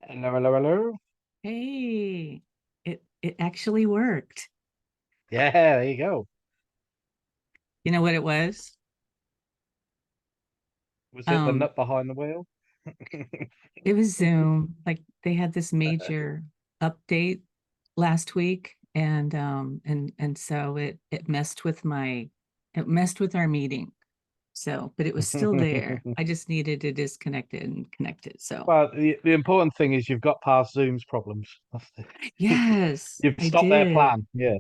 Hello, hello, hello. Hey, it actually worked. Yeah, there you go. You know what it was? Was it the Um, nut behind the wheel? it was Zoom. Like they had this major update last week, and so it messed with our meeting. So, but it was still there. I just needed to disconnect it and connect it. So, Well, the important thing is you've got past Zoom's problems. yes, You've I stopped their did. plan. Yeah.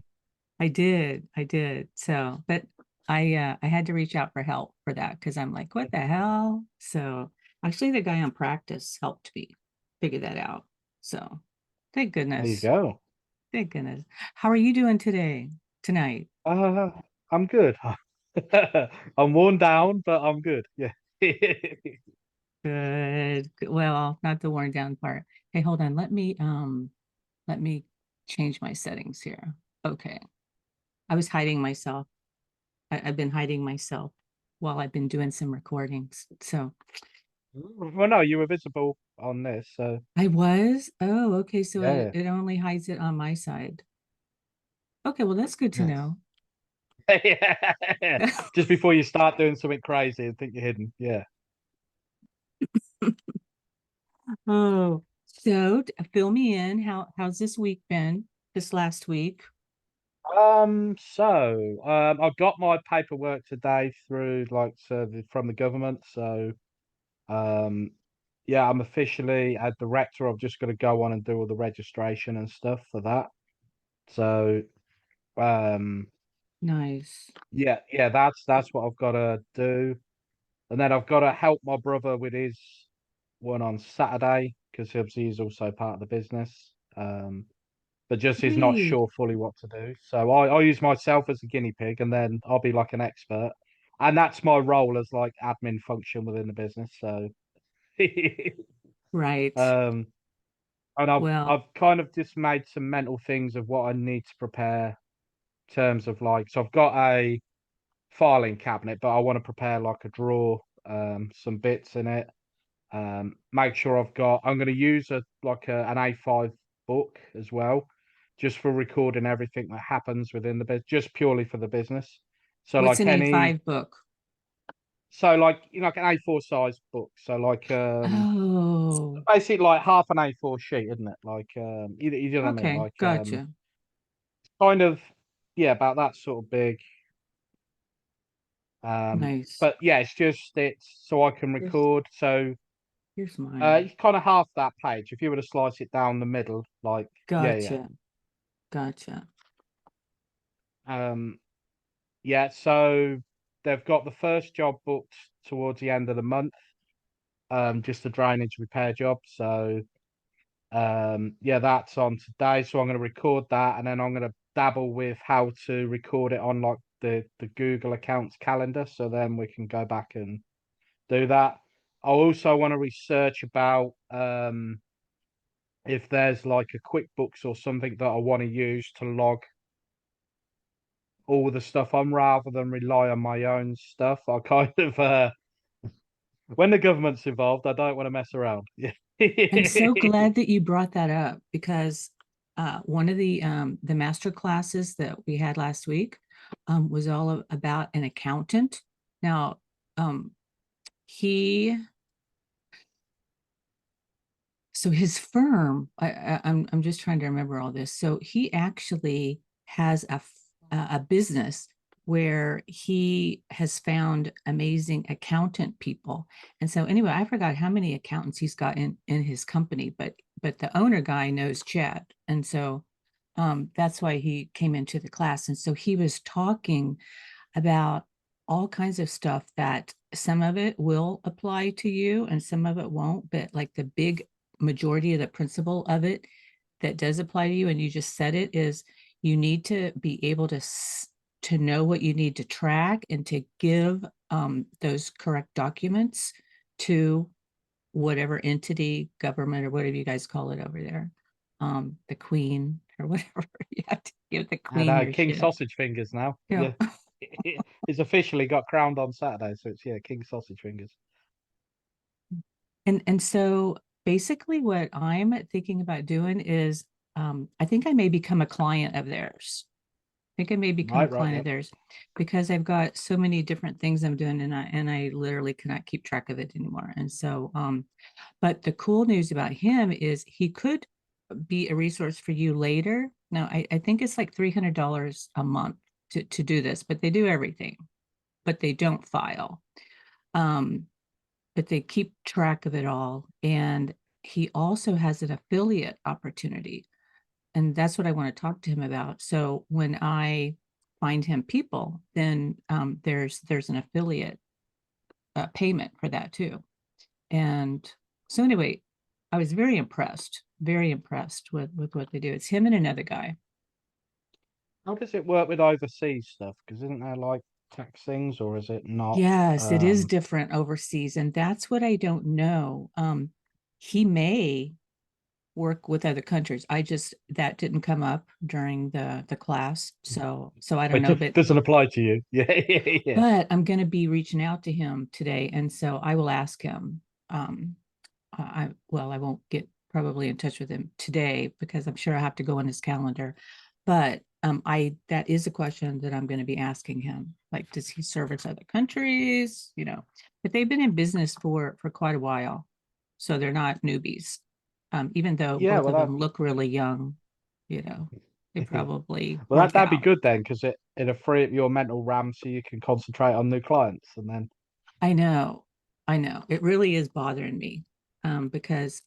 I did. So, but I had to reach out for help for that because I'm like, what the hell? So actually the guy on practice helped me figure that out. So thank There you goodness. go. Thank goodness. How are you doing tonight? Uh, I'm good. I'm worn down, but I'm good. Yeah. Good. Well, not the worn down part. Hey, hold on. Let me change my settings here. Okay. I was hiding myself. I've been hiding myself while I've been doing some recordings. So Well, no, you were visible on this, so I was? Oh, okay. So it, yeah, it only hides it on my side. Okay, well, that's good to yeah. know. Yeah. Just before you start doing something crazy and think you're hidden. Yeah. Oh, so fill me in. How's this week been? This last week? I got my paperwork today through from the government. Um, yeah, I'm officially a director. I've just got to go on and do all the registration and stuff for that. So, um, Nice. yeah, that's what I've got to do. And then I've got to help my brother with his one on Saturday because obviously he's also part of the business. But just he's not Great. sure fully what to do. So I use myself as a guinea pig, and then I'll be like an expert, and that's my role as like admin function within the business. So, Right. um, and I've Well, kind of just made some mental things of what I need to prepare in terms of like. So I've got a filing cabinet, but I want to prepare like a drawer, some bits in it. Make sure I'm going to use an A5 book as well, just for recording everything that happens within the business, just purely for the business. So what's like an any, A5 book? so like like an A4 size book. So Oh, basically like half an A4 sheet, isn't it? You know what I mean? okay. Gotcha. Kind of, yeah, about that sort of big. Nice. But yeah, it's so I can Here's record. So here's mine. it's kind of half that page. If you were to slice it down the middle, yeah. Gotcha. Gotcha. Um, yeah, so they've got the first job booked towards the end of the month, just a drainage repair job. So yeah, that's on today. So I'm going to record that, and then I'm going to dabble with how to record it on like the Google accounts calendar. So then we can go back and do that. I also want to research about if there's like a QuickBooks or something that I want to use to log all the stuff on rather than rely on my own stuff. I kind of when the government's involved, I don't want to mess around. Yeah. I'm so glad that you brought that up because one of the master classes that we had last week was all about an accountant. Now, um, he so his firm. I'm just trying to remember all this. So he actually has a business where he has found amazing accountant people. And so anyway, I forgot how many accountants he's got in his company, but the owner guy knows Chad. And so that's why he came into the class. And so he was talking about all kinds of stuff that some of it will apply to you and some of it won't, but like the big majority of the principle of it that does apply to you, and you just said it, is you need to be able to know what you need to track and to give those correct documents to whatever entity, government, or whatever you guys call it over there, the queen or whatever. You have to give the I queen know your King shit. Sausage Fingers now. Yeah. Yeah. He's officially got crowned on Saturday, so it's yeah, King Sausage Fingers. And so basically what I'm thinking about doing is I think I may become a client of theirs. I think I may become a Right, client yeah. of theirs because I've got so many different things I'm doing, and I literally cannot keep track of it anymore. And so but the cool news about him is he could be a resource for you later. Now I think it's like $300 a month to do this, but they do everything, but they don't file. Um, but they keep track of it all. And he also has an affiliate opportunity. And that's what I want to talk to him about. So when I find him people, then there's an affiliate payment for that too. And so anyway, I was very impressed with what they do. It's him and another guy. How does it work with overseas stuff? Because isn't there like tax things, or is it not? Yes, it is Um, different overseas, and that's what I don't know. He may work with other countries. I just that didn't come up during the class, so I don't know, it doesn't apply to you. Yeah, yeah, yeah. but I'm going to be reaching out to him today, and so I will ask him. Um, I well, I won't get probably in touch with him today because I'm sure I have to go on his calendar. But I that is a question that I'm going to be asking him. Like, does he service other countries? You know, but they've been in business for quite a while, so they're not newbies. Even though Yeah, both well of that them look really young, you know, they yeah. probably Well work that'd be out. good then, because it'll free up your mental RAM so you can concentrate on new clients, and then I know, I know, it really is bothering me because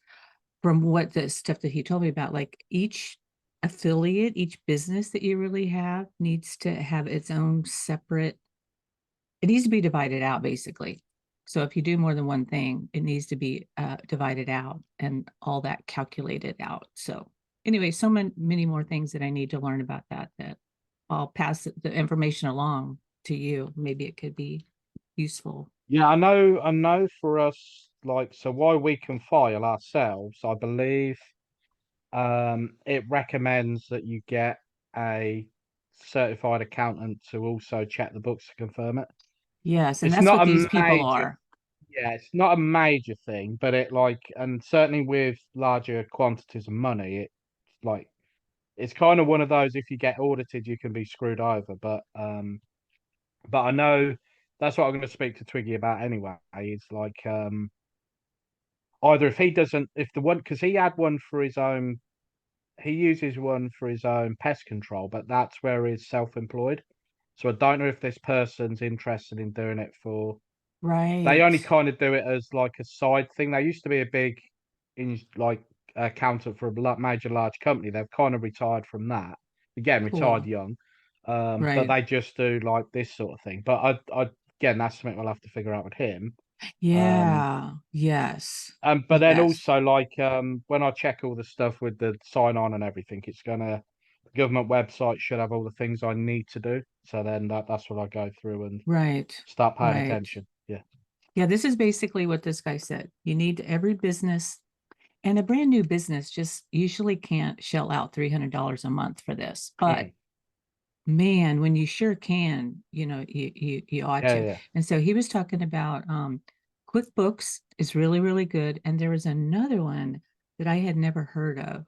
from what the stuff that he told me about, like each affiliate, each business that you really have needs to have its own separate, it needs to be divided out basically. So if you do more than one thing, it needs to be divided out and all that calculated out. So anyway, so many more things that I need to learn about that I'll pass the information along to you. Maybe it could be useful. yeah, I know for us, like, so why we can file ourselves, I believe it recommends that you get a certified accountant to also check the books to confirm it. Yes, and It's that's not what a these people major, are. yeah, it's not a major thing, but it like, and certainly with larger quantities of money, it's like it's kind of one of those, if you get audited, you can be screwed over. But I know that's what I'm going to speak to Twiggy about anyway. Is like either if he doesn't, if the one, because he had one for his own, he uses one for his own pest control, but that's where he's self-employed. So I don't know if this person's interested in doing it for. They Right. only kind of do it as like a side thing. They used to be a big, in like accountant for a major large company. They've kind of retired from that. Again, retired Cool. young, but Right. they just do like this sort of thing. But again, that's something we'll have to figure out with him. Um, Yeah. Yes. but then Yes. also like when I check all the stuff with the sign on and everything, it's gonna the government website should have all the things I need to do. So then that's what I go through and Right. start paying Right. attention. Yeah. Yeah, this is basically what this guy said. You need every business, and a brand new business just usually can't shell out $300 a month for this. But man, when you sure can, you know, you ought Yeah, to. yeah. And so he was talking about QuickBooks is really, really good. And there was another one that I had never heard of.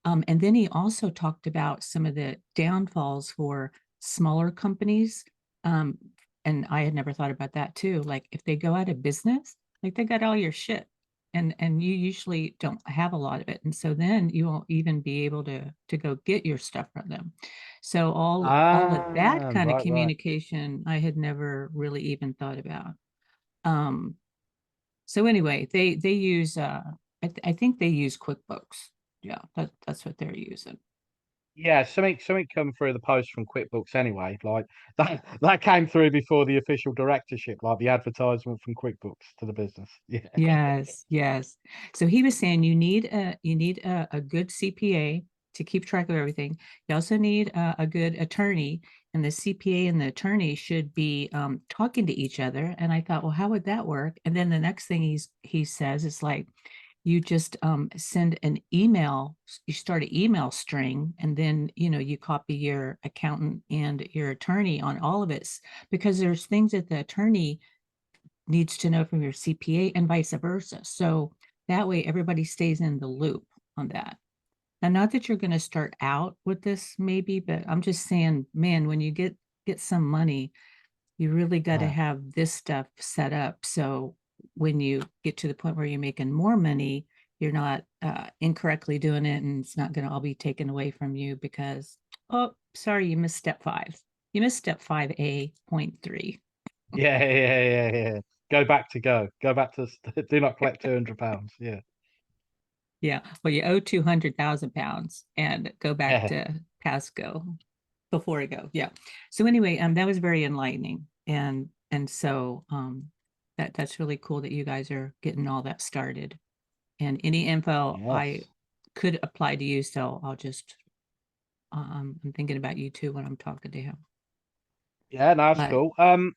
And then he also talked about some of the downfalls for smaller companies. Um, and I had never thought about that too. Like if they go out of business, like they got all your shit. And you usually don't have a lot of it. And so then you won't even be able to go get your stuff from them. So all of that kind of Right, right. communication I had never really even thought about. Um, so anyway, they use I think they use QuickBooks. Yeah, that's what they're using. Yeah, something come through the post from QuickBooks anyway. Like that came through before the official directorship, like the advertisement from QuickBooks to the business. Yeah. Yes, yes. So he was saying you need a good CPA to keep track of everything. You also need a good attorney, and the CPA and the attorney should be talking to each other. And I thought, well, how would that work? And then the next thing he says is like, you just send an email, you start an email string, and then you copy your accountant and your attorney on all of it, because there's things that the attorney needs to know from your CPA and vice versa. So That way everybody stays in the loop on that. Now, not that you're going to start out with this maybe, but I'm just saying, man, when you get some money, you really got to Yeah. have this stuff set up. So when you get to the point where you're making more money, you're not incorrectly doing it, and it's not going to all be taken away from you because, oh, sorry, you missed step 5. You missed step 5A.3. Yeah, yeah, yeah, yeah. Go back to do not collect £200. Yeah. Yeah. Well, you owe 200,000 pounds and go back Yeah. to Pasco before I go. Yeah. So anyway, that was very enlightening. And so that's really cool that you guys are getting all that started. And any info I Yes. could apply to you, so I'll just I'm thinking about you too when I'm talking to him. Yeah, no, that's But cool.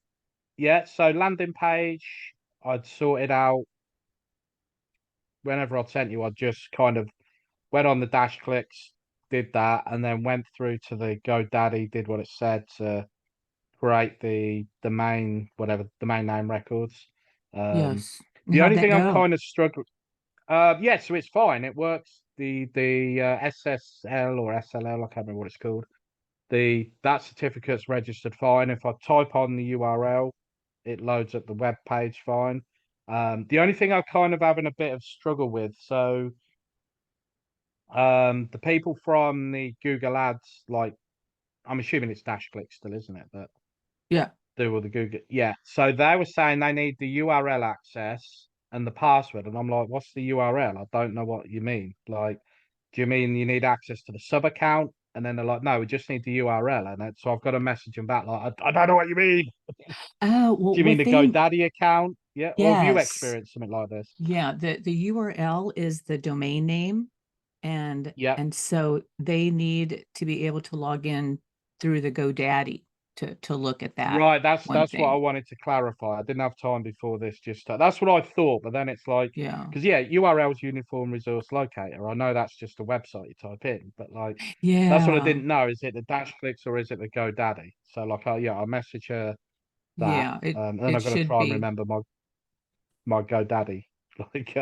Yeah, so landing page, I'd sorted out whenever I'd sent you, I just kind of went on the dash clicks, did that, and then went through to the GoDaddy, did what it said to create the domain, whatever domain name records. Um, yes. the How'd only that thing I'm go? kind of struggling, yeah, so it's fine, it works. The SSL or SLL, I can't remember what it's called. The that certificate's registered fine. If I type on the URL, it loads up the web page fine. The only thing I'm kind of having a bit of struggle with, so the people from the Google Ads, like I'm assuming it's dash click still, isn't it? That Yeah. do all the Google, yeah. So they were saying they need the URL access and the password, and I'm like, what's the URL? I don't know what you mean. Like, do you mean you need access to the sub account? And then they're like, no, we just need the URL. And then, so I've got to message them back, like, I don't know what you mean. Oh, well, Do you mean what the they GoDaddy account? Yeah. Or have you yes. experienced something like this? Yeah, the URL is the domain name, and Yeah. and so they need to be able to log in through the GoDaddy to look at that Right. one That's what I thing. wanted to clarify. I didn't have time before this. Just that's what I thought, but then it's like, Yeah. because yeah, URL's Uniform Resource Locator. I know that's just a website you type in, but like, that's what I Yeah. didn't know. Is it the dash clicks or is it the GoDaddy? So like, yeah, I'll message her that, Yeah, it and then it I've got to should try and be. remember my GoDaddy like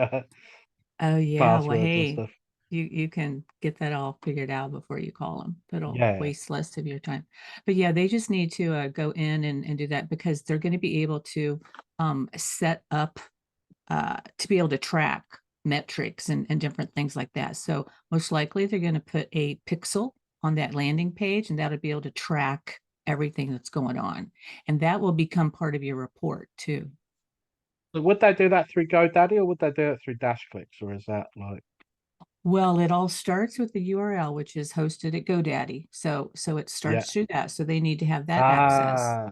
Oh yeah, well passwords and hey, stuff. you can get that all figured out before you call them. That'll Yeah. waste less of your time. But yeah, they just need to go in and do that because they're going to be able to set up to be able to track metrics and different things like that. So most likely they're going to put a pixel on that landing page, and that'll be able to track everything that's going on. And that will become part of your report too. So would they do that through GoDaddy or would they do it through dash clicks, or is that like, Well, it all starts with the URL, which is hosted at GoDaddy. So it yeah. starts through that. So they need to have that access. Ah,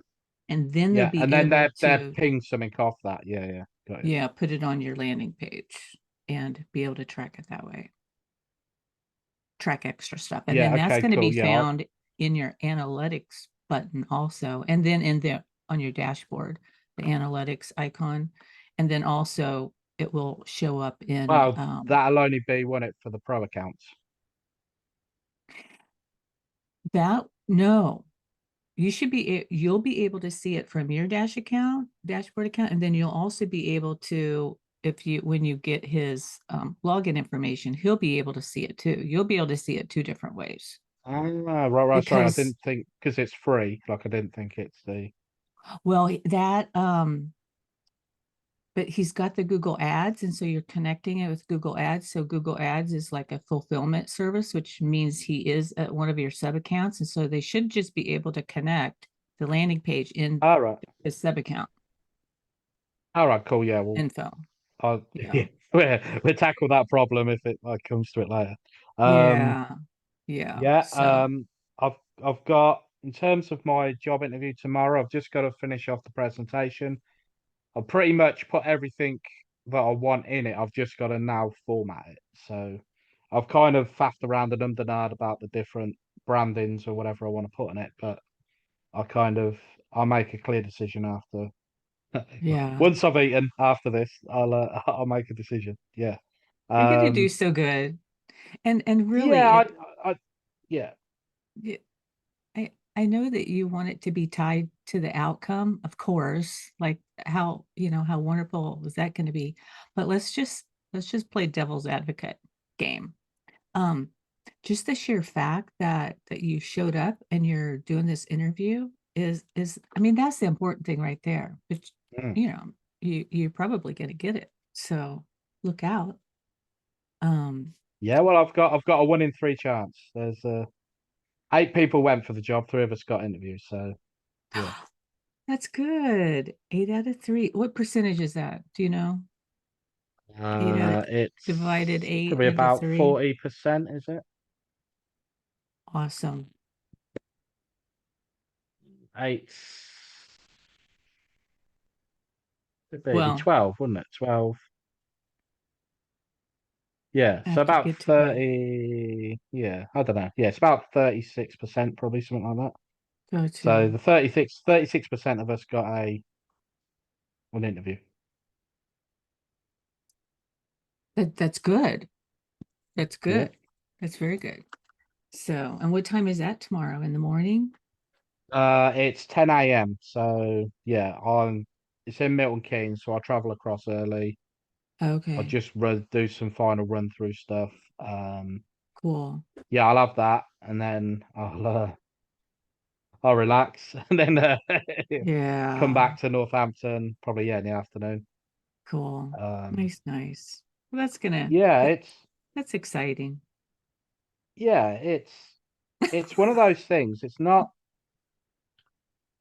And then they'll yeah, be and then able they're to, ping something off that. Yeah, yeah, got it. yeah, put it on your landing page and be able to track it that way. Track extra stuff. And then Yeah, that's okay, going to be cool. Yeah, found in your analytics button also. And then in the on your dashboard, the analytics icon. And then also it will show up in well, that'll only be won't it for the pro accounts. that no. You'll be able to see it from your dashboard account, and then you'll also be able to, if you when you get his login information, he'll be able to see it too. You'll be able to see it two different ways Ah, right, right. Sorry, I because, didn't think because it's free. Like I didn't think it's the. well, that but he's got the Google Ads, and so you're connecting it with Google Ads. So Google Ads is like a fulfillment service, which means he is at one of your sub accounts, and so they should just be able to connect the landing page in All right, his sub account all right, cool. Yeah, well, info. I'll Yeah. yeah, we'll tackle that problem if it like comes to it later. Um, Yeah. Yeah. yeah. So, I've I've got in terms of my job interview tomorrow. I've just got to finish off the presentation. I've pretty much put everything that I want in it. I've just got to now format it. So I've kind of faffed around and ummed about the different brandings or whatever I want to put in it, but I kind of I'll make a clear decision after. yeah, Once I've eaten after this, I'll make a decision. Yeah. you're going to do Um so good. And yeah, really I yeah. it I know that you want it to be tied to the outcome, of course, like how, how wonderful is that going to be? But let's just let's just play devil's advocate game. Um, just the sheer fact that you showed up and you're doing this interview is I mean, that's the important thing right there. But Mm. you know, you're probably gonna get it. So look out. Um, Yeah, well, I've got a 1 in 3 chance. There's 8 people went for the job, 3 of us got interviews. So yeah, that's good. 8 out of 3. What percentage is that? Do you know? Eight out of divided it's eight probably into about three. 40%, is it? Awesome. Eight, it'd be Well, 12, wouldn't it? 12. Yeah, so after you about get to the 30. Yeah, I don't know. Yeah, it's about 36%, probably something like that. go So to the 36% of us got an interview. that's good. That's Yeah. good. That's very good. So, and what time is that tomorrow? In the morning? It's 10 a.m. So yeah, it's in Milton Keynes, so I'll travel across early. I'll Okay, just do some final run through stuff. cool. Yeah, I'll have that, and then I'll relax, and then come Yeah, back to Northampton probably, yeah, in the afternoon. cool. Um, Nice, nice. Well, that's gonna yeah, that, that's exciting. yeah, it's one of those things.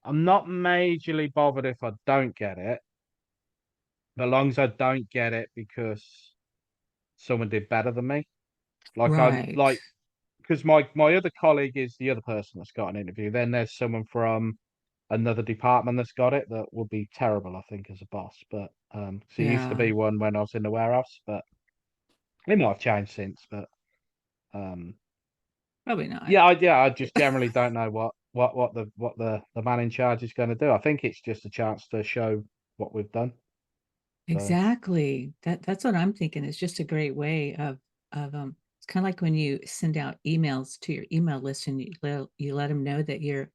I'm not majorly bothered if I don't get it, as long as I don't get it because someone did better than me. Like I Right. like because my other colleague is the other person that's got an interview. Then there's someone from another department that's got it that would be terrible, I think, as a boss. But so he used to Yeah, be one when I was in the warehouse, but it might have changed since. But um, probably not. yeah, I just generally don't know what the man in charge is going to do. I think it's just a chance to show what we've done. So Exactly. That's what I'm thinking. It's just a great way of it's kind of like when you send out emails to your email list and you let them know that you're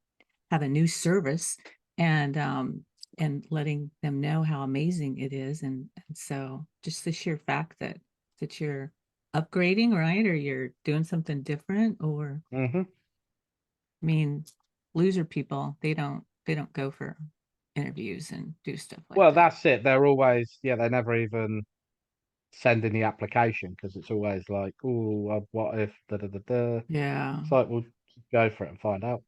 have a new service and letting them know how amazing it is and so just the sheer fact that you're upgrading, right? Or you're doing something different or hmm I mean loser people, they don't go for interviews and do stuff like well, that. that's it. They're always they never even send in the application because it's always like, oh, what if da da da da. Yeah. It's like we'll go for it and find out.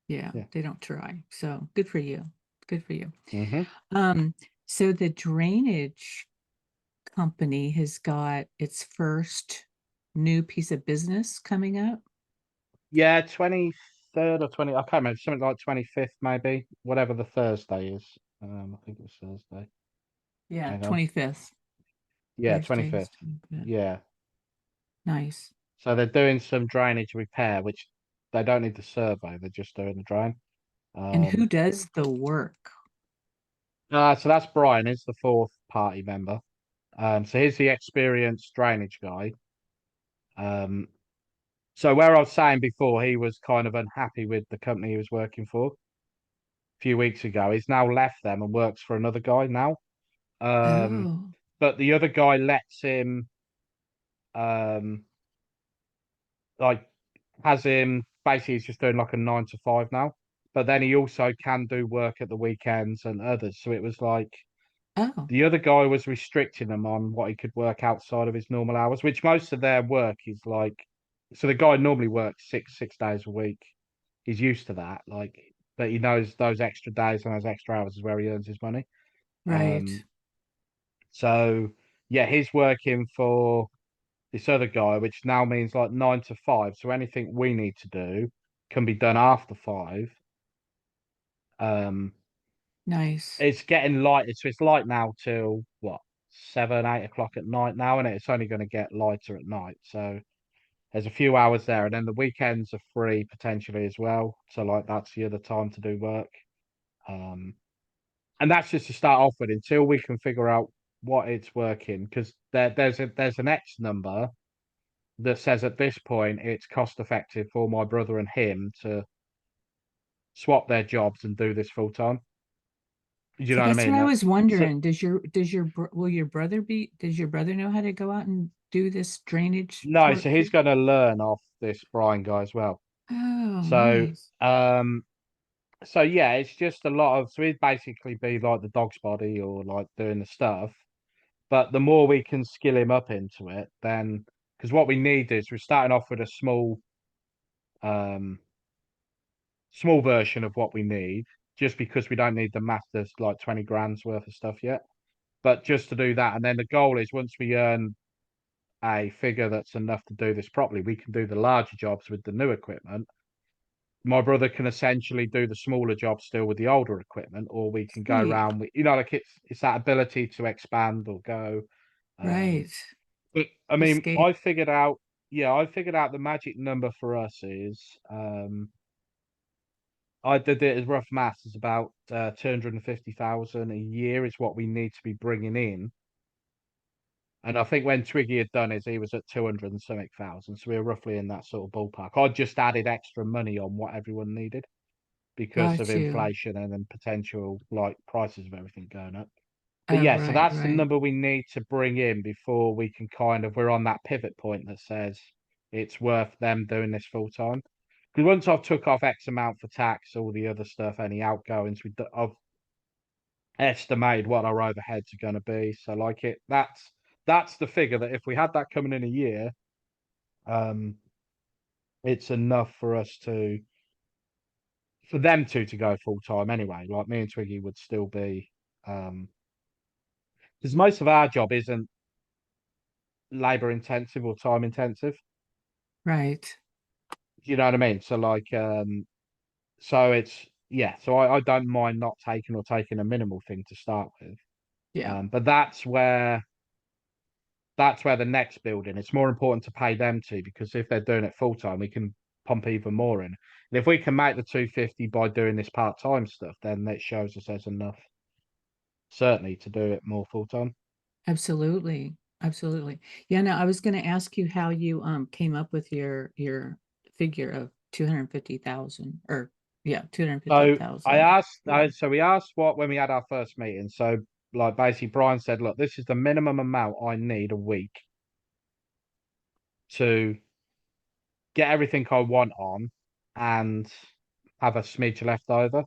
Yeah, Yeah. they don't try. So good for you. Good for you. hmm Um, so the drainage company has got its first new piece of business coming up. Yeah, 23rd or 20. I can't remember. Something like 25th, maybe. Whatever the Thursday is. I think it was Thursday. Yeah, Hang on. 25th. Yeah, Thursday is 25th. 25th. Yeah. Nice. So they're doing some drainage repair, which they don't need the survey. They're just doing the drain. And who Um, does the work? so that's Brian. He's the fourth party member. So he's the experienced drainage guy. Um, so where I was saying before, he was kind of unhappy with the company he was working for a few weeks ago. He's now left them and works for another guy now. Um, Oh, but the other guy lets him, um, like, has him basically he's just doing like a 9 to 5 now. But then he also can do work at the weekends and others. So it was like oh, the other guy was restricting him on what he could work outside of his normal hours, which most of their work is like. So the guy normally works six days a week. He's used to that, like, but he knows those extra days and those extra hours is where he earns his money. right, Um, so yeah, he's working for this other guy, which now means like 9 to 5. So anything we need to do can be done after 5. Um, nice. it's getting light. It's light now till what 7, 8 o'clock at night now, and it's only going to get lighter at night. So there's a few hours there, and then the weekends are free potentially as well. So like that's the other time to do work. Um, and that's just to start off with until we can figure out what it's working because there's an X number that says at this point it's cost effective for my brother and him to swap their jobs and do this full time. You See, know what I that's what mean? I was So wondering. Will your brother does your brother know how to go out and do this drainage no, so for? he's going to learn off this Brian guy as well. Oh, So nice. um, so yeah, it's just a lot of. So he'd basically be like the dog's body or like doing the stuff. But the more we can skill him up into it, then because what we need is we're starting off with a um small version of what we need, just because we don't need the master's like 20 grand's worth of stuff yet. But just to do that, and then the goal is once we earn a figure that's enough to do this properly, we can do the larger jobs with the new equipment. My brother can essentially do the smaller jobs still with the older equipment, or we can go Sweet. around with, you know, like it's that ability to expand or go. Um, Right. but I mean, Escape. I figured out the magic number for us is, I did it as rough maths, is about 250,000 a year is what we need to be bringing in. And I think when Twiggy had done his, he was at 200 and something thousand. So we were roughly in that sort of ballpark. I just added extra money on what everyone needed because of Got you. inflation and then potential like prices of everything going up. But Oh, yeah, so right, that's the right, number we need to bring in before we can kind of, we're on that pivot point that says it's worth them doing this full time. Because once I've took off X amount for tax, all the other stuff, any outgoings, I've estimated what our overheads are going to be. So like that's the figure that if we had that coming in a year, um, it's enough for us to for them to go full time anyway. Like me and Twiggy would still be because most of our job isn't labor intensive or time intensive. right. You know what I mean? So like so it's yeah, so I don't mind not taking a minimal thing to start with. Yeah, But that's where the next building, it's more important to pay them to because if they're doing it full time, we can pump even more in. And if we can make the 250 by doing this part time stuff, then it shows us there's enough certainly to do it more full time. absolutely. Absolutely. Yeah, no, I was going to ask you how you came up with your figure of 250,000 or yeah, So 250,000. Yeah. we asked what when we had our first meeting. So like basically Brian said, look, this is the minimum amount I need a week to get everything I want on and have a smidge left over.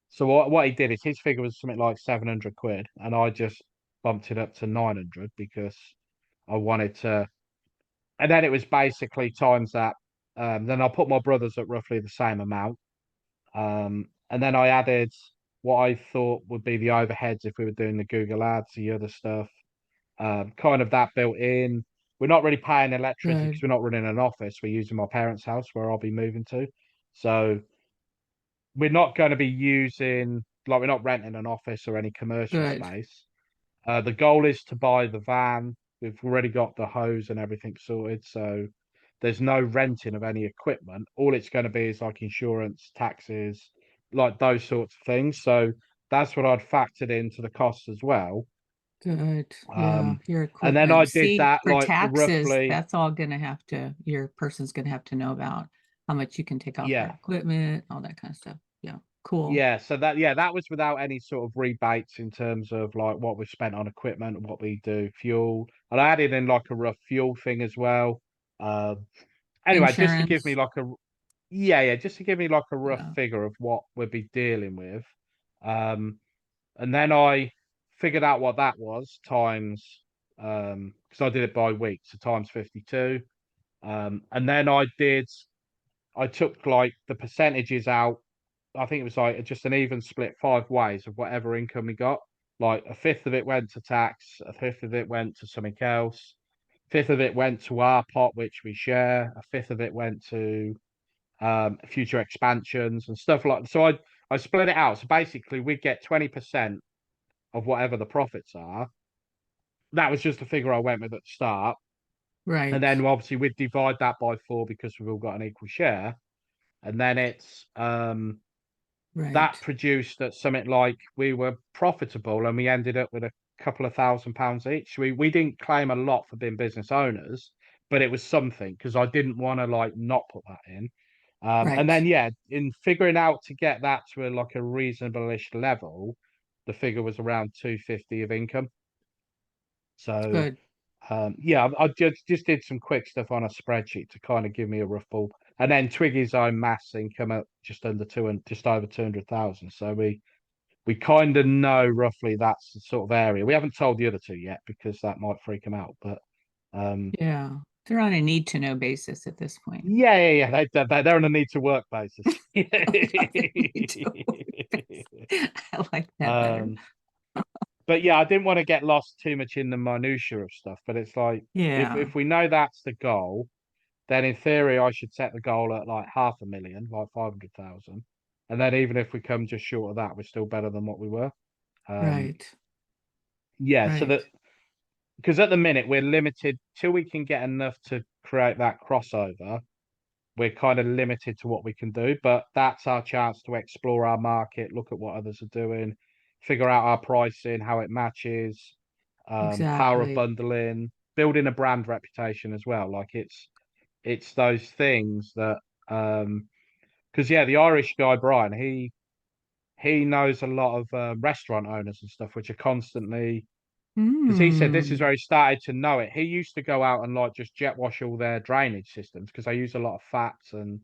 So what he did is his figure was something like 700 quid, and I just bumped it up to 900 because I wanted to. And then it was basically times that. Then I put my brothers at roughly the same amount. And then I added what I thought would be the overheads if we were doing the Google ads, the other stuff. Kind of that built in. We're not really paying electricity because Good, we're not running an office. We're using my parents' house where I'll be moving to. So we're not going to be using like we're not renting an office or any commercial good, space. The goal is to buy the van. We've already got the hose and everything sorted, so there's no renting of any equipment. All it's going to be is like insurance, taxes, like those sorts of things. So that's what I'd factored into the cost as well. good. Yeah, Um, your and then I equipment. did See, that for like taxes, roughly, that's all gonna have to, your person's gonna have to know about how much you can take off for yeah, equipment, all that kind of stuff. Yeah, cool. yeah. So that was without any sort of rebates in terms of like what we've spent on equipment, what we do, fuel, and I added in like a rough fuel thing as well. Anyway, just to give me Insurance. like a yeah, just to give me like a rough Yeah, figure of what we'd be dealing with. Um, and then I figured out what that was times because I did it by week, so times 52. And then I took like the percentages out. I think it was like just an even split 5 ways of whatever income we got. Like a fifth of it went to tax, a fifth of it went to something else, fifth of it went to our pot, which we share, a fifth of it went to future expansions and stuff like. So I split it out. So basically, we get 20% of whatever the profits are. That was just the figure I went with at the start, and right, then obviously we'd divide that by four because we've all got an equal share, and then it's right, that produced that something like we were profitable and we ended up with a couple of £1,000s each. We didn't claim a lot for being business owners, but it was something because I didn't want to like not put that in. And right. then yeah, in figuring out to get that to a like a reasonable-ish level, the figure was around 250 of income. So Good. yeah, I just did some quick stuff on a spreadsheet to kind of give me a rough ball, and then Twiggy's own maths income at just under two and just over 200,000. So we kind of know roughly that's the sort of area. We haven't told the other two yet because that might freak them out, but Yeah. They're on a need to know basis at this point. yeah. They're on a need to work basis. Need to work basis. I like that better. um, but yeah, I didn't want to get lost too much in the minutiae of stuff. But it's like Yeah. if we know that's the goal, then in theory I should set the goal at like 500,000, like 500,000, and then even if we come just short of that, we're still better than what we were. Um, Right. yeah, so Right. that because at the minute we're limited till we can get enough to create that crossover. We're kind of limited to what we can do, but that's our chance to explore our market, look at what others are doing, figure out our pricing, how it matches, power of Exactly. bundling, building a brand reputation as well. Like it's those things that because yeah, the Irish guy Brian, he knows a lot of restaurant owners and stuff, which are constantly because he said this is Hmm. where he started to know it. He used to go out and like just jet wash all their drainage systems because they use a lot of fats, and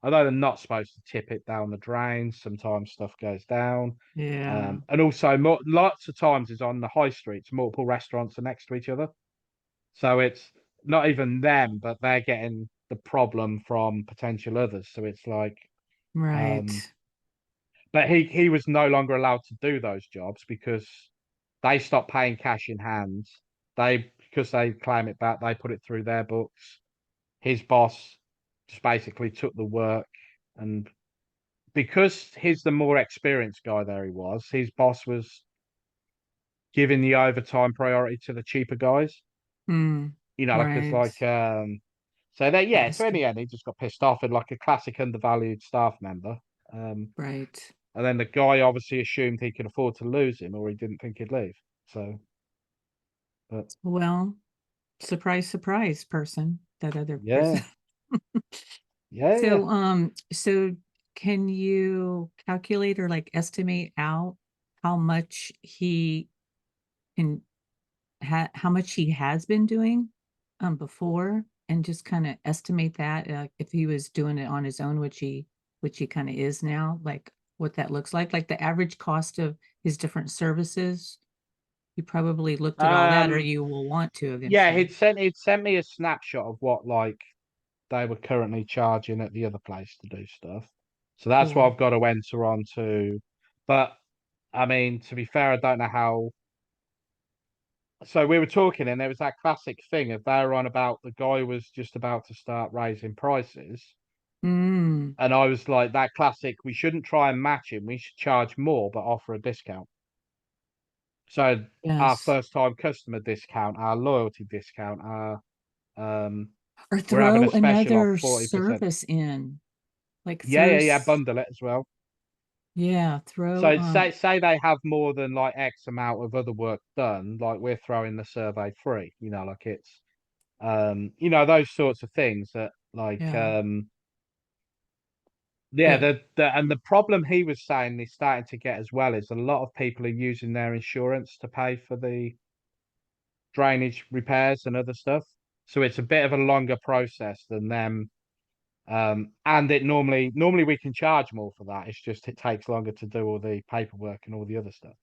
although they're not supposed to tip it down the drains, sometimes stuff goes down. Yeah. And also lots of times is on the high streets, multiple restaurants are next to each other. So it's not even them, but they're getting the problem from potential others. So it's like Right. um but he was no longer allowed to do those jobs because they stopped paying cash in hand. They because they claim it back, they put it through their books. His boss just basically took the work, and because he's the more experienced guy there he was, his boss was giving the overtime priority to the cheaper guys. Hmm. You know, like it's Right. like so that yeah, so in Bastard. the end he just got pissed off and like a classic undervalued staff member. Um Right. and then the guy obviously assumed he could afford to lose him or he didn't think he'd leave. So but Well, surprise, surprise, person. That other person. yeah. Yeah. So can you calculate or like estimate out how much he can how much he has been doing before, and just kind of estimate that if he was doing it on his own, which he kind of is now, like what that looks like the average cost of his different services. You probably looked at all that, or Um you will want to yeah, eventually. he'd sent me a snapshot of what like they were currently charging at the other place to do stuff. So that's what Cool. I've got to enter on to. But I mean, to be fair, I don't know how. So we were talking, and there was that classic thing of they were on about the guy was just about to start raising prices. Mm, And I was like, that classic, we shouldn't try and match him. We should charge more, but offer a discount. So our yes. first time customer discount, our loyalty discount, our Or we're having a throw special off another 40%. service in, like Yeah, bundle it as well. yeah, throw So say they have more than like X amount of other work done, like we're throwing the survey free, you know, like it's those sorts of things that like yeah, yeah, the the problem he was saying he's starting to get as well is a lot of people are using their insurance to pay for the drainage repairs and other stuff. So it's a bit of a longer process than them. And it normally we can charge more for that. It's just it takes longer to do all the paperwork and all the other stuff.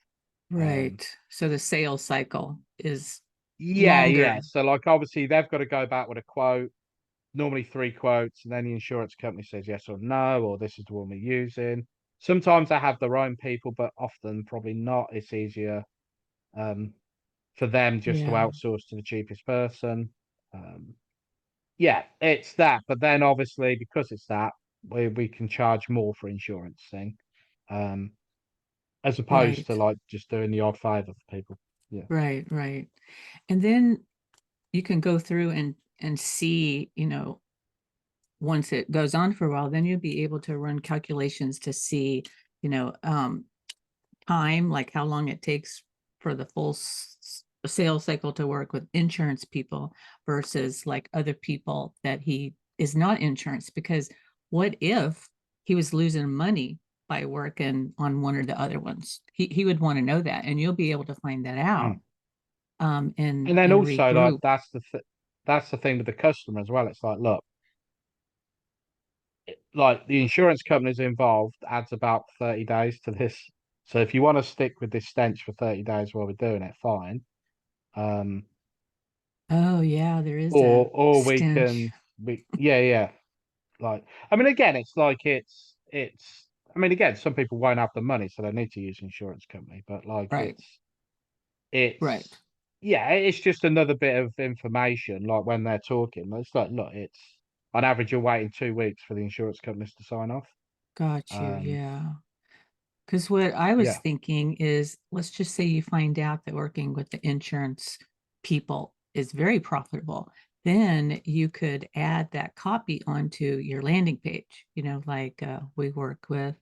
Um, right. So the sales cycle is yeah. longer. So like obviously they've got to go back with a quote, normally three quotes, and then the insurance company says yes or no, or this is the one we're using. Sometimes they have their own people, but often probably not. It's easier um, for them just to Yeah, outsource to the cheapest person. Um, yeah, it's that. But then obviously because it's that, we can charge more for insurance thing. Um, as opposed to right, like just doing the odd favor for people. Yeah. right. And then you can go through and see, once it goes on for a while, then you'll be able to run calculations to see, you know, time, like how long it takes for the full sales cycle to work with insurance people versus like other people that he is not insurance. Because what if he was losing money by working on one or the other ones. He would want to know that, and you'll be able to find that out Mm. And then and also, like regroup. that's the thing with the customer as well. It's like, look, like the insurance companies involved adds about 30 days to this. So if you want to stick with this stench for 30 days while we're doing it, fine. Um, Oh yeah, there is a or stench. yeah, yeah. Like, I mean, again, it's like I mean, again, some people won't have the money, so they need to use insurance company. But like, Right, right. it's yeah, it's just another bit of information. Like when they're talking, it's like, look, it's on average you're waiting 2 weeks for the insurance companies to sign off. Got you. Um, Yeah. Because what I was yeah, thinking is, let's just say you find out that working with the insurance people is very profitable. Then you could add that copy onto your landing page, like we work with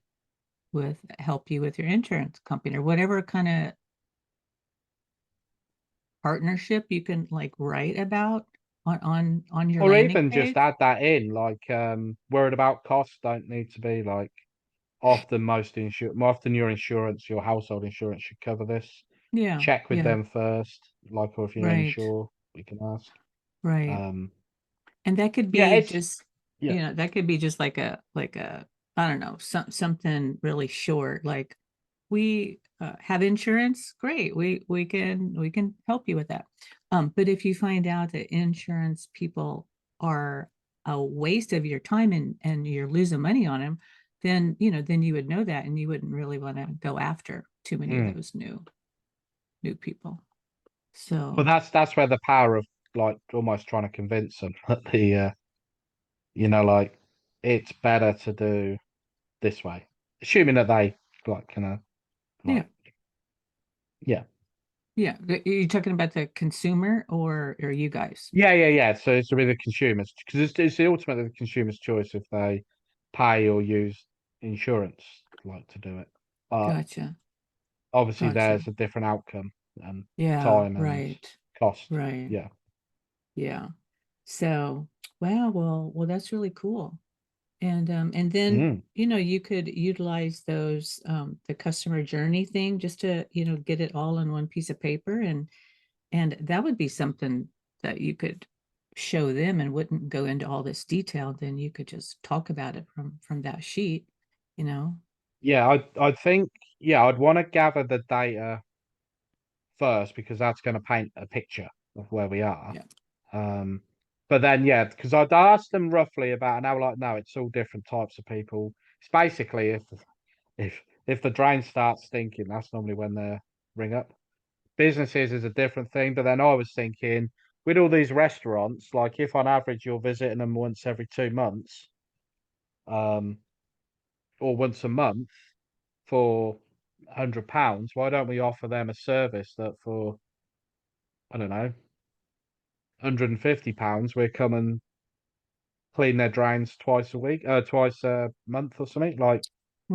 help you with your insurance company or whatever kind of partnership you can like write about on your or landing even just page. add that in. Like, worried about costs don't need to be like often your insurance, your household insurance should cover this. Yeah, Check with yeah, them first, like, or if you're right, unsure, we can ask. right. Um, And that could yeah, be it's just, yeah, that could be just like a, I don't know, something really short. Like we have insurance, great. We can help you with that. But if you find out that insurance people are a waste of your time and you're losing money on them, then you would know that and you wouldn't really want to go after too many of mm. those new people. But So that's where the power of like almost trying to convince them that like it's better to do this way, assuming that they like yeah, like yeah. yeah. Are you talking about the consumer or you guys? Yeah. So it's really the consumers because it's ultimately the consumer's choice if they pay or use insurance like to do it. But Gotcha. obviously, Gotcha. there's a different outcome and Yeah, time and right. cost. Right. Yeah. Yeah. So, wow, well, that's really cool. And then, Mm. you could utilize those the customer journey thing just to, get it all in one piece of paper and that would be something that you could show them and wouldn't go into all this detail. Then you could just talk about it from that sheet, you know. Yeah, I think I'd want to gather the data first because that's going to paint a picture of where we are. Yeah. Um, but then yeah, because I'd asked them roughly about an hour. Like, no, it's all different types of people. It's basically if if the drain starts stinking, that's normally when they ring up. Businesses is a different thing, but then I was thinking with all these restaurants, like if on average you're visiting them once every 2 months, um, or once a month for £100, why don't we offer them a service that for I don't know £150 we come and clean their drains twice a week, twice a month or something like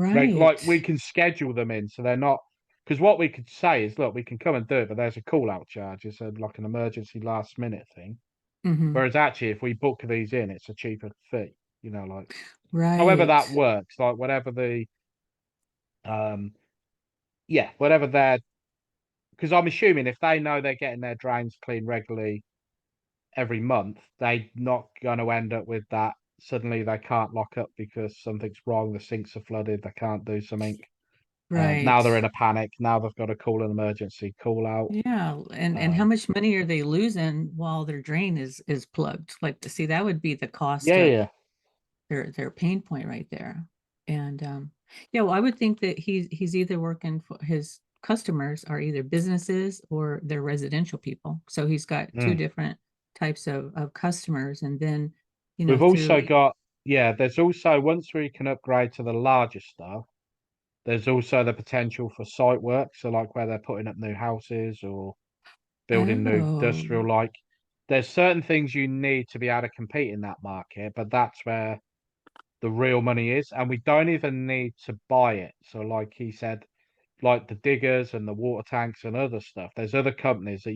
we Right. can schedule them in so they're not because what we could say is look we can come and do it but there's a call out charge it's like an emergency last minute thing Hmm. whereas actually if we book these in it's a cheaper fee like however that Right. works like whatever the um yeah whatever their because I'm assuming if they know they're getting their drains cleaned regularly every month, they're not going to end up with that. Suddenly they can't lock up because something's wrong. The sinks are flooded. They can't do something. Now Right. they're in a panic. Now they've got to call an emergency call out. Yeah, and how Um, much money are they losing while their drain is plugged? Like, to see, that would be the cost yeah, of yeah. their pain point right there. And yeah, well, I would think that he's either working for his customers are either businesses or they're residential people. So he's got two Mm. different types of customers, and then We've through also got there's also once we can upgrade to the larger stuff, there's also the potential for site work. So like where they're putting up new houses or building new oh, industrial there's certain things you need to be able to compete in that market, but that's where the real money is, and we don't even need to buy it. So, like he said, like the diggers and the water tanks and other stuff, there's other companies that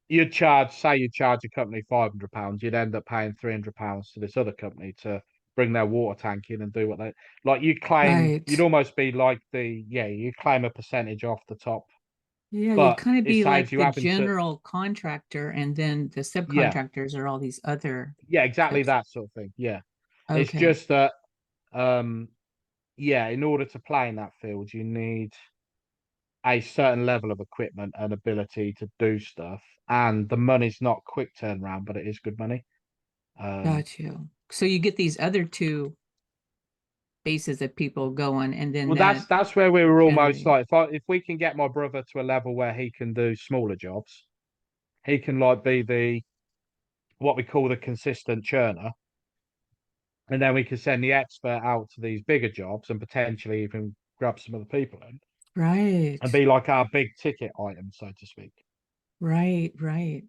you'd charge, say you charge a company £500, you'd end up paying £300 to this other company to bring their water tank in and do what they like. You claim you'd Right. almost be like you claim a percentage off the top, Yeah, you'd but kind of it be saves like you the having to general contractor, and then the yeah subcontractors are all these other exactly types. that sort of thing. Yeah, it's Okay, just that um in order to play in that field, you need a certain level of equipment and ability to do stuff, and the money's not quick turnaround, but it is good money. Um, got you. So you get these other two bases of people going, and then well, that that's where we were almost generate. like if we can get my brother to a level where he can do smaller jobs, he can like be the what we call the consistent churner, and then we can send the expert out to these bigger jobs and potentially even grab some other people in and Right, be like our big ticket item, so to speak. right, right.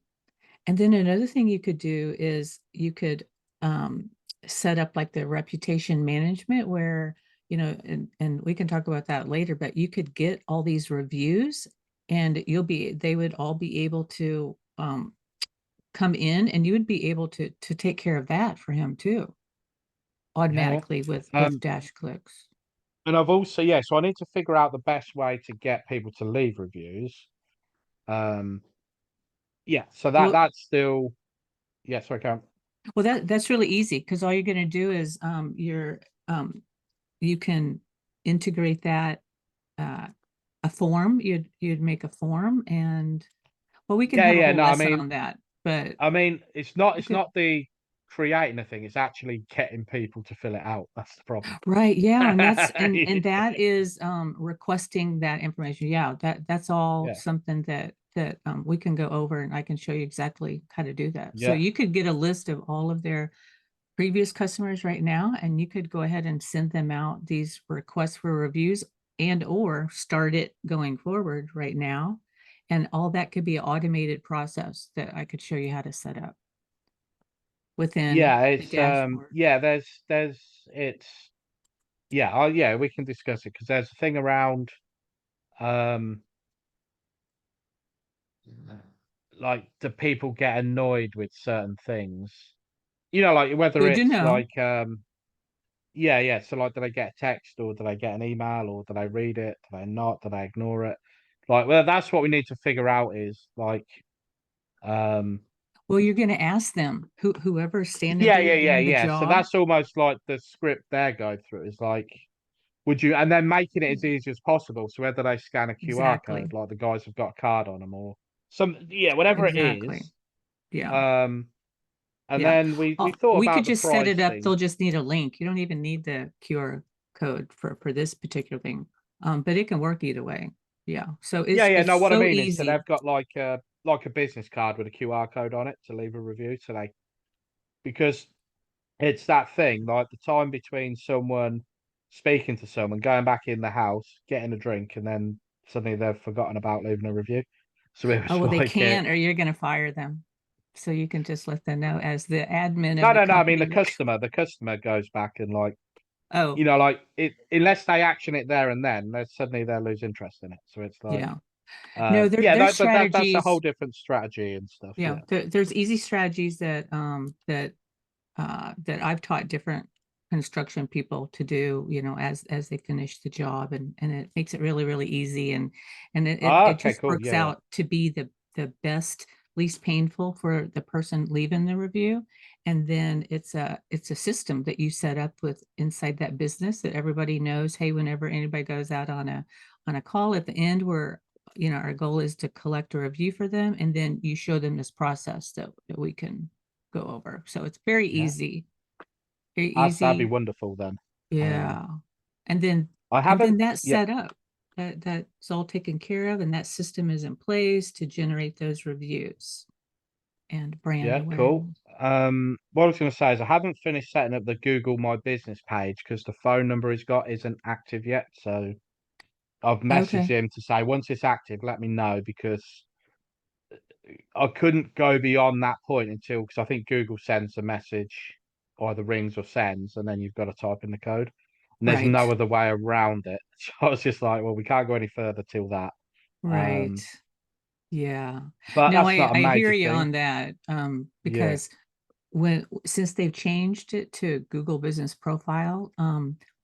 And then another thing you could do is you could um, set up like the reputation management where, and we can talk about that later, but you could get all these reviews and they would all be able to come in, and you would be able to take care of that for him too, Yeah. automatically with dash clicks. And I've also so I need to figure out the best way to get people to leave reviews. Um, so Well, that's still sorry, Karen. that's really easy because all you're going to do is you can integrate that uh, a form. You'd make a form, and well, we can have a Yeah, whole no, lesson on that. But I mean, you it's could, not the creating a thing; it's actually getting people to fill it out. That's the problem. right, yeah, and that is requesting that information. Yeah, that's all Yeah, something that we can go over, and I can show you exactly how to do that. So yeah, you could get a list of all of their previous customers right now, and you could go ahead and send them out these requests for reviews and or start it going forward right now. And all that could be an automated process that I could show you how to set up within yeah. the It's dashboard. there's it's we can discuss it because there's a thing around um like do people get annoyed with certain things? You know, like whether Good to it's know. like yeah. So like, did I get a text or did I get an email or did I read it? Did I not? Did I ignore it? Like, well, that's what we need to figure out is like, um, Well, you're going to ask them whoever's standing there doing the yeah. So job. that's almost like the script they're going through is like, would you, and then making it as easy as possible. So whether they scan a QR code, Exactly. like the guys have got a card on them or whatever it Exactly. is. Yeah. Um, and Yeah. then we thought We could about the just set it price up. thing. They'll just need a link. You don't even need the QR code for this particular thing. But it can work either way. Yeah. So Yeah. it's No, what I so mean is, so easy. they've got like a business card with a QR code on it to leave a review. So they because it's that thing, like the time between someone speaking to someone, going back in the house, getting a drink, and then suddenly they've forgotten about leaving a review. So it Oh, was well, they like, can't, or you're gonna fire them. So you can just let them know as the admin of no, the no. I mean, company. the customer goes back and like, Oh, like it, unless they action it there and then, they lose interest in it. So it's like, yeah. No, there's but that's a whole strategies. different strategy and stuff. Yeah, Yeah. there's easy strategies that I've taught different construction people to do, as they finish the job, and it makes it really, really easy, and it Okay, just cool. works Yeah, out to be the best, least painful for the person leaving the review. And then it's a system that you set up with inside that business that everybody knows, hey, whenever anybody goes out on a call at the end where our goal is to collect a review for them, and then you show them this process that we can go over. So it's very yeah. easy, very That'd be easy. wonderful then. Um, Yeah. And then I and then haven't. that's Yeah, set up. That's all taken care of, and that system is in place to generate those reviews and brand yeah, cool. awareness. What I was going to say is I haven't finished setting up the Google My Business page because the phone number he's got isn't active yet. So I've messaged Okay. him to say once it's active, let me know because I couldn't go beyond that point until because I think Google sends a message, either rings or sends, and then you've got to type in the code. And there's Right. no other way around it. So I was just like, well, we can't go any further till that. Right. Um, Yeah. but No, that's I not a I hear major you thing. on that. Yeah. Because since they've changed it to Google Business Profile,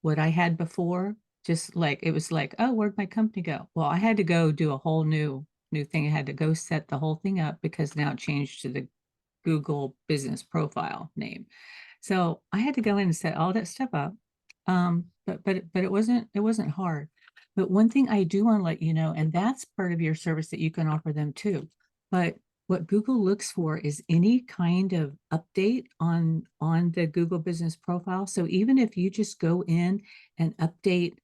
what I had before, just like it was like, oh, where'd my company go? Well, I had to go do a whole new thing. I had to go set the whole thing up because now it changed to the Google Business Profile name. So I had to go in and set all that stuff up. But it wasn't hard. But one thing I do want to let you know, and that's part of your service that you can offer them too. But what Google looks for is any kind of update on the Google Business Profile. So even if you just go in and update,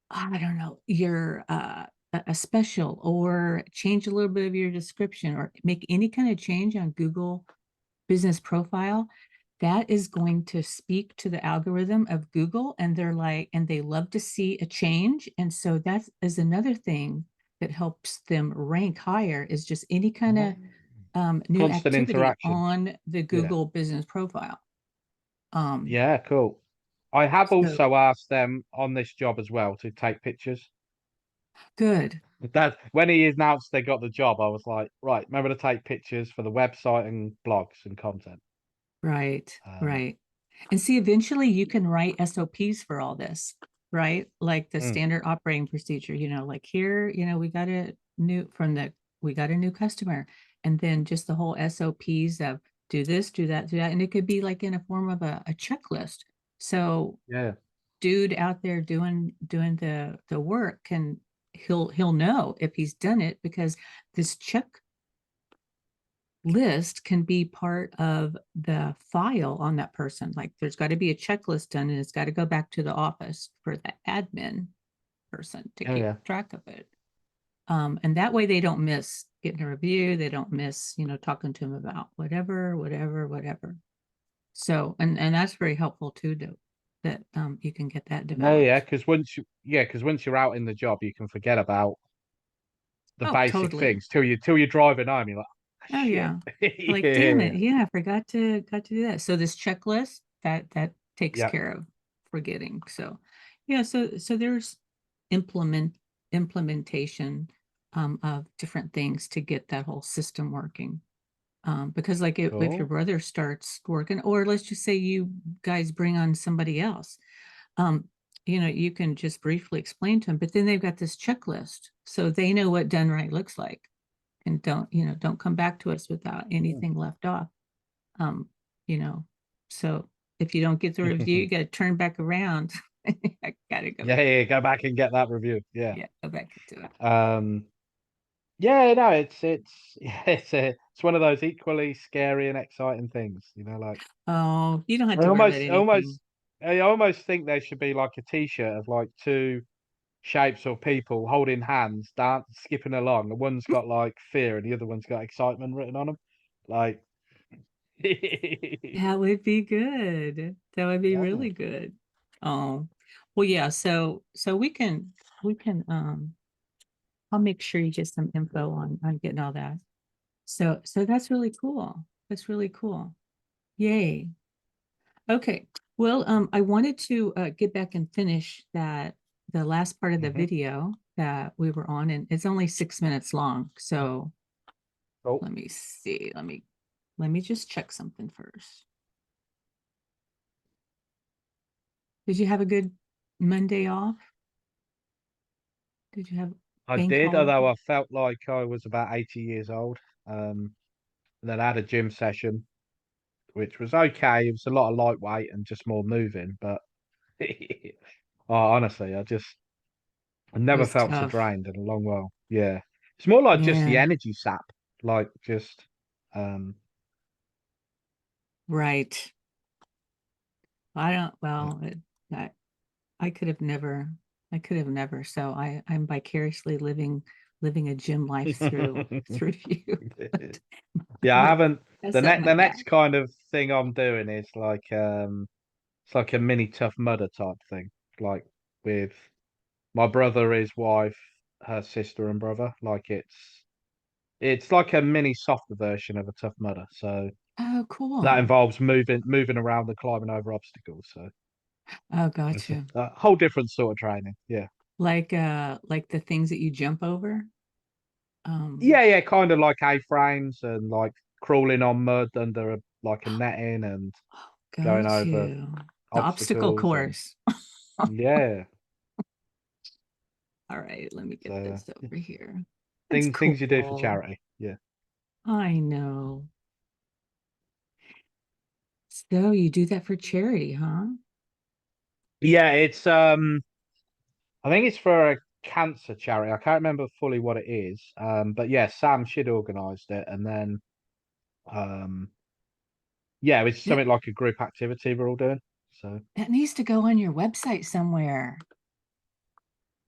I don't know, your a special, or change a little bit of your description, or make any kind of change on Google Business Profile, that is going to speak to the algorithm of Google, and they're like, and they love to see a change. And so that is another thing that helps them rank higher, is just any kind of new Constant activity interaction. on the Yeah. Google Business Profile. Um, Yeah, cool. I have so also asked them on this job as well to take pictures. good. That when he announced they got the job, I was like, right, remember to take pictures for the website and blogs and content. Right, Um, right. And see, eventually you can write SOPs for all this, right? Like the mm, standard operating procedure, like here, we got a new customer. And then just the whole SOPs of do this, do that, do that. And it could be like in a form of a checklist. So yeah, dude out there doing the work, and he'll know if he's done it, because this check list can be part of the file on that person. Like there's got to be a checklist done, and it's got to go back to the office for the admin person to yeah, keep yeah, track of it. And that way they don't miss getting a review. They don't miss, talking to him about whatever. So, and that's very helpful too, that you can get that yeah, yeah. developed. Because once you're out in the job, you can forget about the Oh, basic totally. things till you're driving home. You're like, "Ah, Oh shit, yeah. Like, damn yeah, it. Yeah, I forgot to got to do that. So this checklist that takes yeah, care of forgetting. So yeah, so there's implementation of different things to get that whole system working. Because like if your cool. brother starts working, or let's just say you guys bring on somebody else, um, you can just briefly explain to them, but then they've got this checklist, so they know what done right looks like, and don't come back to us without Mm. anything left off. Um, you know, so if you don't get the review, you got to turn back around. I gotta go Yeah, back. yeah, go back and get that review. Yeah. Yeah, go back into it. Um, yeah, no, it's yeah, it's one of those equally scary and exciting things, like Oh, you don't have I to worry about almost, anything. almost, I almost think there should be like a T-shirt of like two shapes or people holding hands, dance, skipping along. And one's got like fear, and the other one's got excitement written on them. Like, That would be good. That would be yeah, man. really good. Oh, well, yeah. So we can I'll make sure you get some info on getting all that. So that's really cool. That's really cool. Yay. Okay. Well, I wanted to get back and finish the last part of the Hmm. video that we were on, and it's only 6 minutes long. So Cool. let me see. Let me just check something first. Did you have a good Monday off? Did you have I bank did, holiday? although I felt like I was about 80 years old. And then I had a gym session, which was okay. It was a lot of lightweight and just more moving, but oh, honestly, I It never was felt so tough. drained in a long while. Yeah. It's more like just the Yeah, energy sap. Like just um right. I don't, yeah. well, I, I could have never, I could have never. So I'm vicariously living a gym life through you. But Yeah, I my, haven't that's up my the back. next kind of thing I'm doing is like it's like a mini Tough Mudder type thing. Like with my brother, his wife, her sister and brother. Like it's like a mini softer version of a Tough Mudder. So Oh, that cool. involves moving around and climbing over obstacles. So Oh, it's gotcha. a whole different sort of training. Yeah. Like the things that you jump over. Yeah, Um, yeah, kind of like A-frames and like crawling on mud under a like a netting and going Got over you. The obstacle obstacles and course. yeah. All right, let me get So this over here. That's things you do for cool. charity. Yeah. I know. So you do that for charity, huh? Yeah, it's I think it's for a cancer charity. I can't remember fully what it is. But yeah, Sam should organised it, and then um, yeah, it's That something like a group activity we're all doing. So that needs to go on your website somewhere.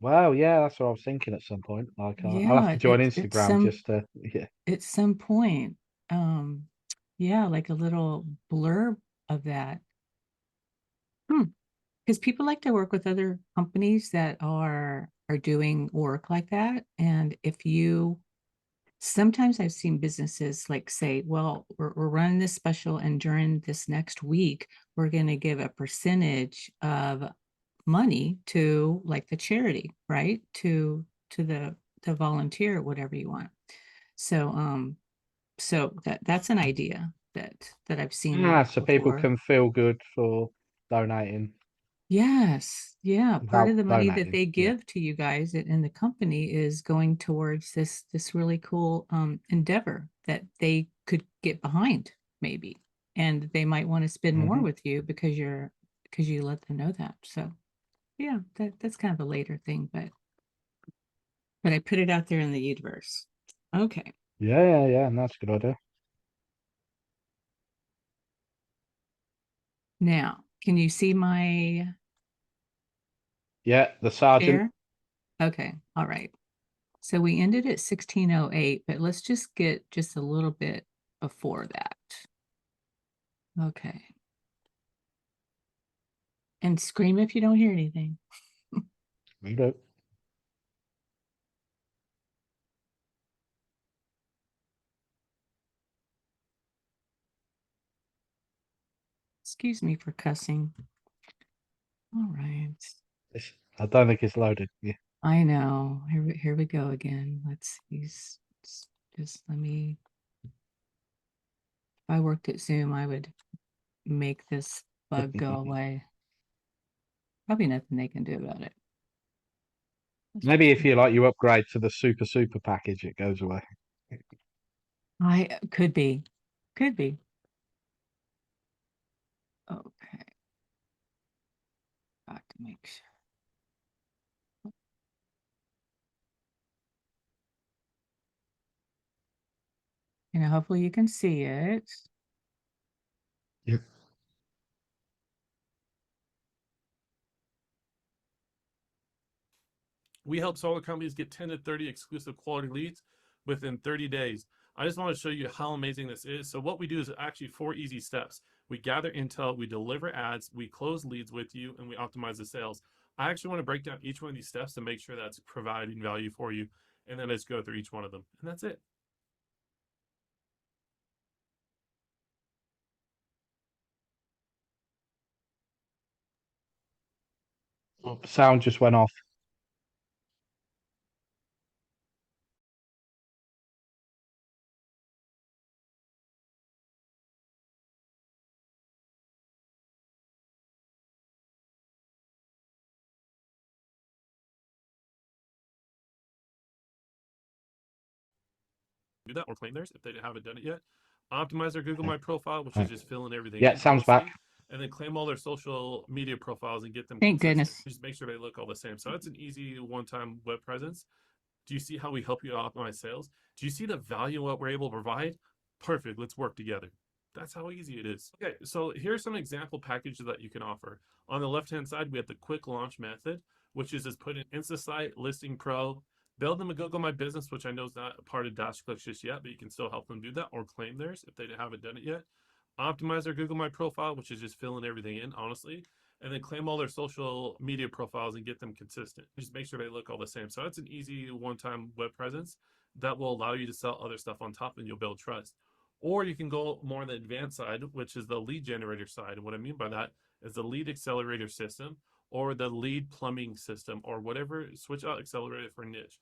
well, yeah, that's what I was thinking at some point. Like I'll have Yeah, to join it's Instagram some just to yeah. at some point. Um, yeah, like a little blurb of that. Hmm. Because people like to work with other companies that are doing work like that. And if you sometimes I've seen businesses like say, well, we're running this special, and during this next week, we're going to give a percentage of money to like the charity, right? To the volunteer, whatever you want. So so that's an idea that I've seen Ah, so people before. can feel good for donating Yes, yeah. Part of without the money that donating. they Yeah. give to you guys in the company is going towards this really cool endeavor that they could get behind, maybe. And they might want to spend more Hmm. with you because you let them know that. So yeah, that's kind of a later thing, but I put it out there in the universe. Okay. Yeah, yeah, yeah, and that's a good idea. Now, can you see my Yeah, the sergeant. share? Okay, all right. So we ended at 1608, but let's just get just a little bit before that. Okay. And scream if you don't hear anything. You know. Excuse me for cussing. All right. I don't think it's loaded. Yeah. I know. Here we go again. Let's see. Just let me. If I worked at Zoom, I would make this bug go away. Probably nothing they can do about it. Let's Maybe just. if you like you upgrade to the super package, it goes away. I could be. Could be. Okay. Got to make sure. You know, hopefully you can see it. Yeah. We help solar companies get 10 to 30 exclusive quality leads within 30 days. I just want to show you how amazing this is. So what we do is actually 4 easy steps. We gather intel, we deliver ads, we close leads with you, and we optimize the sales. I actually want to break down each one of these steps to make sure that's providing value for you. And then let's go through each one of them. And that's it. Sound just went off. Do that or claim theirs if they haven't done it yet. Optimize their Google My Profile, which is Right. just filling everything Yeah, in, sounds back. honestly. And then claim all their social media profiles and get them Thank consistent. goodness. Just make sure they look all the same. So that's an easy one-time web presence. Do you see how we help you optimize sales? Do you see the value of what we're able to provide? Perfect. Let's work together. That's how easy it is. Okay, so here's some example packages that you can offer. On the left-hand side, we have the quick launch method, which is just put in InstaSite, Listing Pro, build them a Google My Business, which I know is not a part of DashClicks just yet, but you can still help them do that or claim theirs if they haven't done it yet. Optimize their Google My Profile, which is just filling everything in, honestly, and then claim all their social media profiles and get them consistent. Just make sure they look all the same. So that's an easy one-time web presence that will allow you to sell other stuff on top and you'll build trust. Or you can go more on the advanced side, which is the lead generator side. And what I mean by that is the lead accelerator system or the lead plumbing system or whatever, switch out accelerator for niche.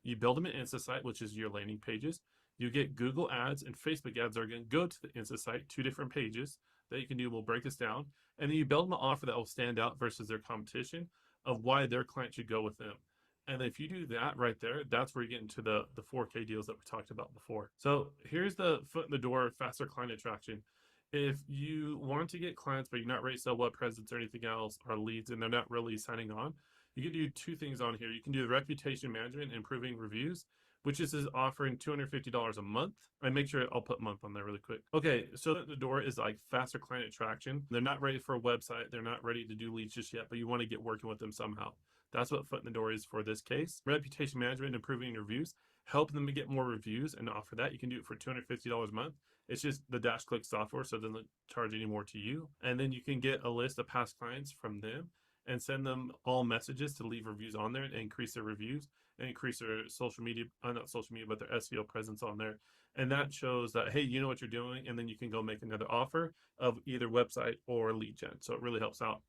You build them in InstaSite, which is your landing pages. You get Google ads and Facebook ads are going to go to the Insta site, 2 different pages that you can do. We'll break this down. And then you build them an offer that will stand out versus their competition of why their client should go with them. And if you do that right there, that's where you get into the 4K deals that we talked about before. So here's the foot in the door, faster client attraction. If you want to get clients, but you're not ready to sell web presence or anything else, or leads, and they're not really signing on, you can do 2 things on here. You can do the reputation management and improving reviews, which is offering $250 a month. I make sure I'll put month on there really quick. Okay, so the door is like faster client attraction. They're not ready for a website. They're not ready to do leads just yet, but you want to get working with them somehow. That's what foot in the door is for this case. Reputation management, improving reviews, help them to get more reviews and offer that. You can do it for $250 a month. It's just the DashClick software, so it doesn't charge any more to you. And then you can get a list of past clients from them and send them all messages to leave reviews on there and increase their reviews and increase their social media, not social media, but their SEO presence on there. And that shows that, hey, you know what you're doing. And then you can go make another offer of either website or lead gen. So it really helps out.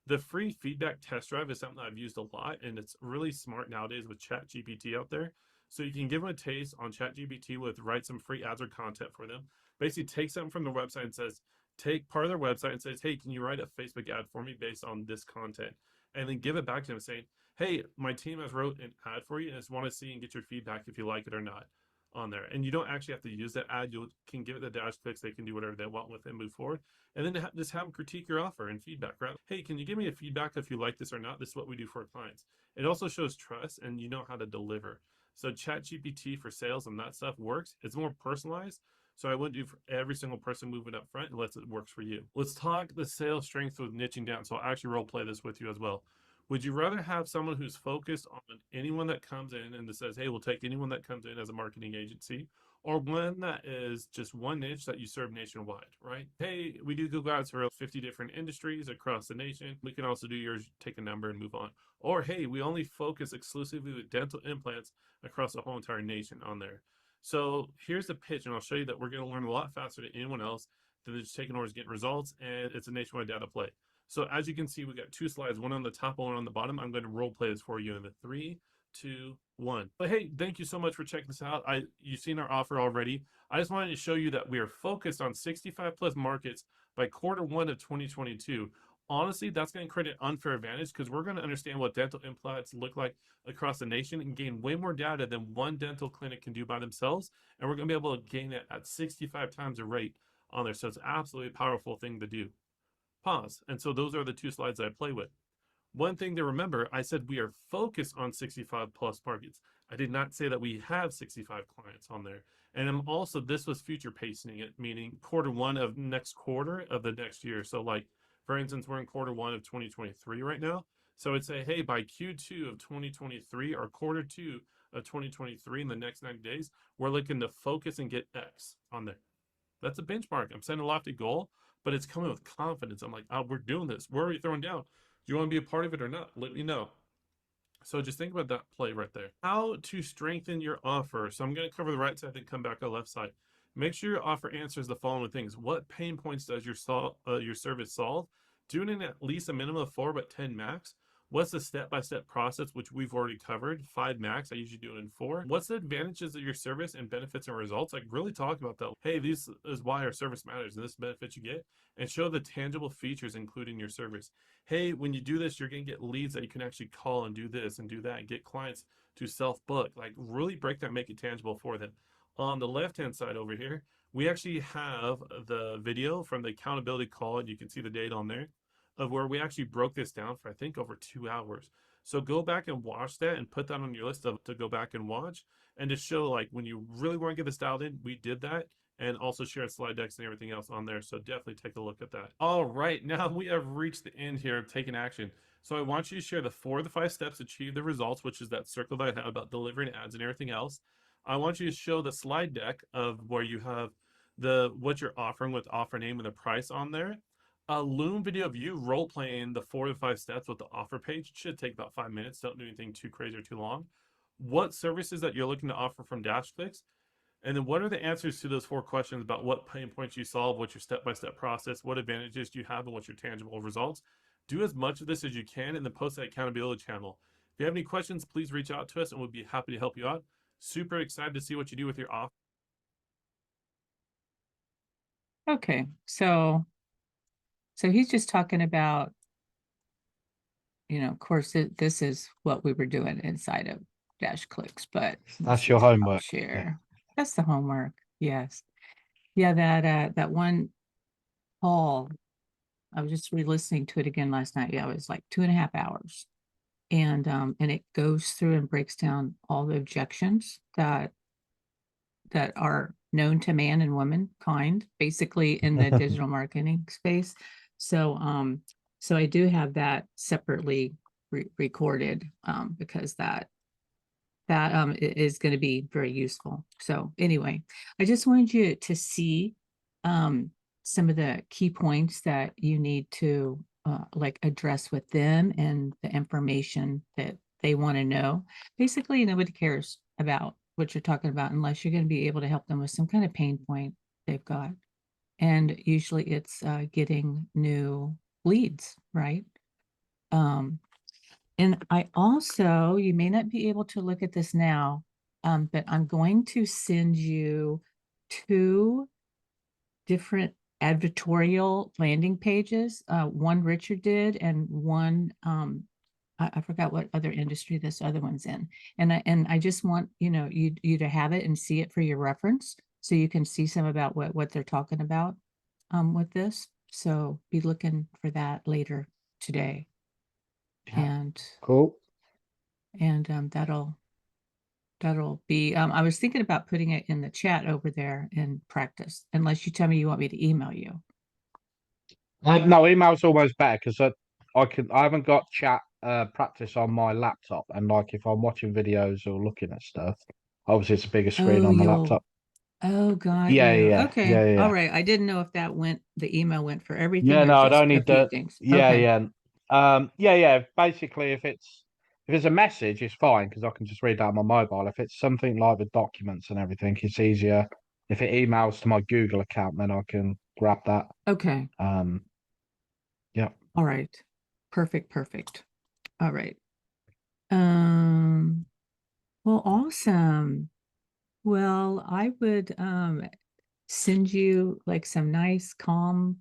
The free feedback test drive is something I've used a lot, and it's really smart nowadays with ChatGPT out there. So you can give them a taste on ChatGPT with write some free ads or content for them. Basically take something from the website and says, take part of their website and says, hey, can you write a Facebook ad for me based on this content? And then give it back to them saying, hey, my team has wrote an ad for you and just want to see and get your feedback if you like it or not on there. And you don't actually have to use that ad. You can give it the DashClicks. They can do whatever they want with it and move forward. And then just have them critique your offer and feedback, right? Hey, can you give me a feedback if you like this or not? This is what we do for our clients. It also shows trust and you know how to deliver. So ChatGPT for sales and that stuff works. It's more personalized. So I wouldn't do for every single person moving up front unless it works for you. Let's talk the sales strength with niching down. So I'll actually role play this with you as well. Would you rather have someone who's focused on anyone that comes in and says, hey, we'll take anyone that comes in as a marketing agency, or one that is just one niche that you serve nationwide, right? Hey, we do Google Ads for 50 different industries across the nation. We can also do yours, take a number and move on. Or, hey, we only focus exclusively with dental implants across the whole entire nation on there. So here's the pitch, and I'll show you that we're going to learn a lot faster than anyone else than just taking orders, getting results, and it's a nationwide data play. So as you can see, we got 2 slides, one on the top, one on the bottom. I'm going to role play this for you in the 3, 2, 1. But hey, thank you so much for checking this out. You've seen our offer already. I just wanted to show you that we are focused on 65 plus markets by Q1 of 2022. Honestly, that's going to create an unfair advantage because we're going to understand what dental implants look like across the nation and gain way more data than one dental clinic can do by themselves. And we're going to be able to gain it at 65 times the rate on there. So it's absolutely a powerful thing to do. Pause. And so those are the 2 slides I play with. One thing to remember, I said we are focused on 65 plus markets. I did not say that we have 65 clients on there. And I'm also, this was future pacing it, meaning Q1 of next quarter of the next year. So like, for instance, we're in Q1 of 2023 right now. So I'd say, hey, by Q2 of 2023 or Q2 of 2023 in the next 90 days, we're looking to focus and get X on there. That's a benchmark. I'm setting a lofty goal, but it's coming with confidence. I'm like, oh, we're doing this. Where are we throwing down? Do you want to be a part of it or not? Let me know. So just think about that play right there. How to strengthen your offer. So I'm going to cover the right side, then come back to the left side. Make sure your offer answers the following things. What pain points does your service solve? Doing it at least a minimum of 4, but 10 max. What's the step-by-step process, which we've already covered? 5 max. I usually do it in 4. What's the advantages of your service and benefits and results? Like really talk about that. Hey, this is why our service matters and this benefit you get, and show the tangible features including your service. Hey, when you do this, you're going to get leads that you can actually call and do this and do that and get clients to self-book. Like really break that, make it tangible for them. On the left-hand side over here, we actually have the video from the accountability call, and you can see the date on there of where we actually broke this down for, I think, over 2 hours. So go back and watch that and put that on your list to go back and watch and to show like when you really want to get this dialed in, we did that, and also share slide decks and everything else on there. So definitely take a look at that. All right, now we have reached the end here of taking action. So I want you to share the 4 of the 5 steps to achieve the results, which is that circle that I had about delivering ads and everything else. I want you to show the slide deck of where you have what you're offering with offer name and the price on there. A Loom video of you role playing the 4 to 5 steps with the offer page. It should take about 5 minutes. Don't do anything too crazy or too long. What services that you're looking to offer from DashClicks, and then what are the answers to those 4 questions about what pain points you solve, what's your step-by-step process, what advantages do you have, and what's your tangible results. Do as much of this as you can and then post that accountability channel. If you have any questions, please reach out to us and we'll be happy to help you out. Super excited to see what you do with your offer. Okay. So he's just talking about, of course, this is what we were doing inside of Dash Clicks, but let's That's see, your I'll homework. Yeah. share. That's the homework. Yes. Yeah, that one call, I was just re-listening to it again last night. Yeah, it was like 2.5 hours. And it goes through and breaks down all the objections that are known to man and womankind, basically in the digital marketing space. So I do have that separately recorded, because that is going to be very useful. So anyway, I just wanted you to see some of the key points that you need to like address with them, and the information that they want to know. Basically, nobody cares about what you're talking about unless you're going to be able to help them with some kind of pain point they've got. And usually it's getting new leads, right? And I also, you may not be able to look at this now, but I'm going to send you 2 different advertorial landing pages. One Richard did, and one, I forgot what other industry this other one's in. And I just want, you to have it and see it for your reference, so you can see some about what they're talking about with this. So be looking for that later today. Yeah. And Cool. that'll be, I was thinking about putting it in the chat over there in practice, unless you tell me you want me to email you. No, email's almost better because I haven't got chat practice on my laptop, and like if I'm watching videos or looking at stuff, obviously it's a bigger screen Oh, on the laptop. got Yeah, you. yeah, Okay. yeah, yeah, All yeah. right. I didn't know if the email went for everything Yeah, or no, I don't just a need few the. things. Yeah, Okay. yeah, yeah, yeah. Basically, if it's a message, it's fine because I can just read that on my mobile. If it's something like the documents and everything, it's easier. If it emails to my Google account, then I can grab that. Okay. Yeah. All right. Perfect. All right. Um, well, awesome. Well, I would send you like some nice calm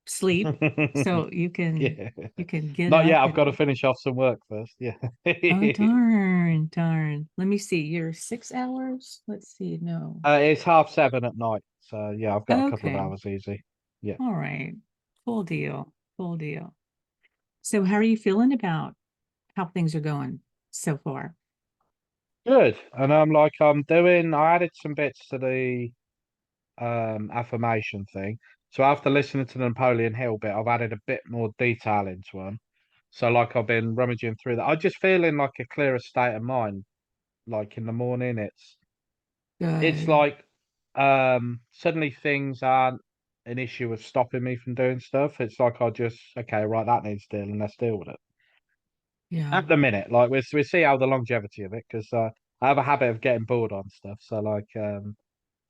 sleep, so you can Yeah. get Not up yet. I've got to and, finish off some work first. Yeah. oh, darn. Let me see. You're 6 hours. Let's see. No. It's 7:30 at night, so yeah, I've got a couple of Okay. hours easy. Yeah. All right. Full deal. Full deal. So how are you feeling about how things are going so far? Good. And I added some bits to the affirmation thing. So after listening to the Napoleon Hill bit, I've added a bit more detail into them. So like I've been rummaging through that. I'm just feeling like a clearer state of mind. Like in the morning, it's Good. like suddenly things aren't an issue of stopping me from doing stuff. It's like I just okay, right, that needs dealing, let's deal with it. Yeah. At the minute, like we see how the longevity of it, because I have a habit of getting bored on stuff. So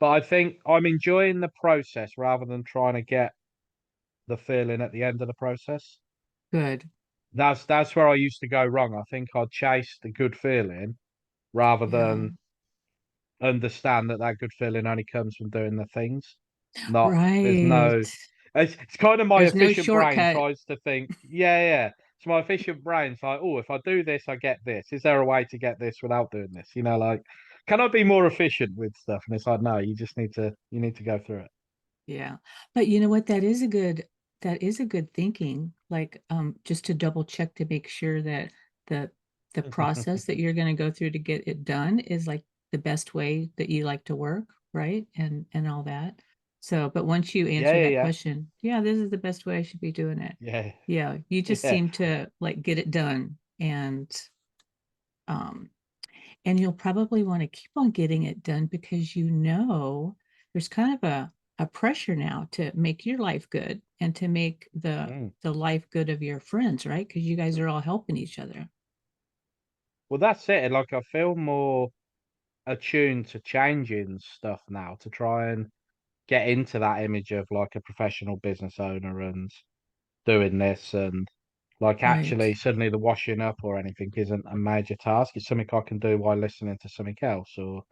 but I think I'm enjoying the process rather than trying to get the feeling at the end of the process. Good. That's where I used to go wrong. I think I'd chase the good feeling rather Yeah. than understand that good feeling only comes from doing the things. Not there's Right. no. It's kind of my There's no efficient brain shortcut. tries to think. Yeah, yeah. So my efficient brain's like, oh, if I do this, I get this. Is there a way to get this without doing this? Like, can I be more efficient with stuff? And it's like, no, you need to go through it. Yeah. But you know what? That is a good thinking. Like, just to double check to make sure that the the process that you're going to go through to get it done is like the best way that you like to work, right? And all that. So, but once you Yeah, answer yeah, that yeah, question, yeah, this is the best way I should be doing it. yeah, Yeah, you just yeah. seem to like get it done, um and you'll probably want to keep on getting it done because there's kind of a pressure now to make your life good and to make Mm. the life good of your friends, right? Because you guys are all helping each other. Well, that's it. Like, I feel more attuned to changing stuff now to try and get into that image of like a professional business owner and doing this, and like Right. actually suddenly the washing up or anything isn't a major task. It's something I can do while listening to something else, or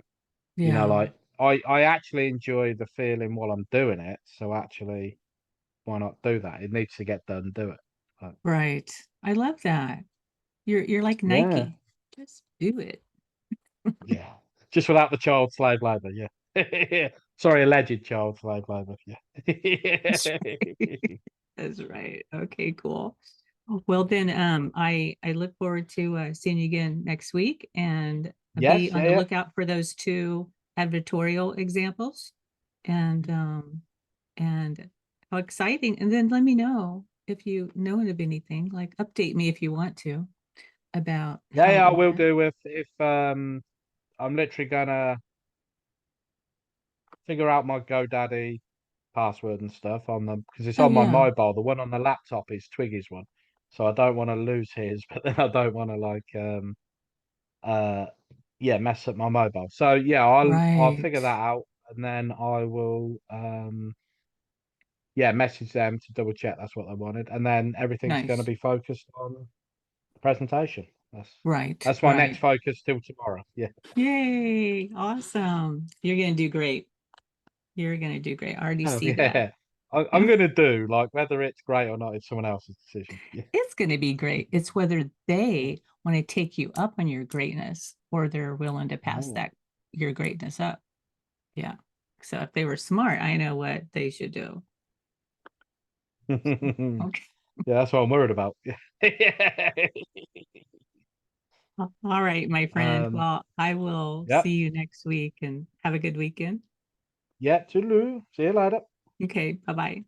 Yeah. like I actually enjoy the feeling while I'm doing it. So actually, why not do that? It needs to get done. Do it. Like, Right. I love that. You're like yeah, Nike. Just do it. yeah. Just without the child slave labor. Yeah. Sorry, alleged child slave labor. That's Yeah. right. That's right. Okay, cool. Well, then, I look forward to seeing you again next week, and be Yes. on Yeah. the Yeah. lookout for those two advertorial examples. And how exciting. And then let me know if you know of anything, like update me if you want to, about Yeah. how Yeah. it I will went. do if I'm literally gonna figure out my GoDaddy password and stuff on them because it's Oh on my yeah, mobile. The one on the laptop is Twiggy's one, so I don't want to lose his, but then I don't want to like uh yeah mess up my mobile. So yeah, I'll right. figure that out and then I will yeah message them to double check that's what they wanted, and then everything's going to Nice. be focused on the presentation. Right, That's my next right. focus till tomorrow. Yeah. Yay, awesome. You're gonna do great. You're gonna do great. I already Oh see that. yeah. I'm gonna do like whether it's great or not. It's someone else's decision. Yeah. It's gonna be great. It's whether they want to take you up on your greatness, or they're willing to pass Oh. that your greatness up. Yeah. So if they were smart, I know what they should do. Okay. Yeah, that's what I'm worried about. Yeah. All right, my friend. Um, Well, I will yep. see you next week, and have a good weekend. Yeah, toodaloo. See you later. Okay, bye-bye.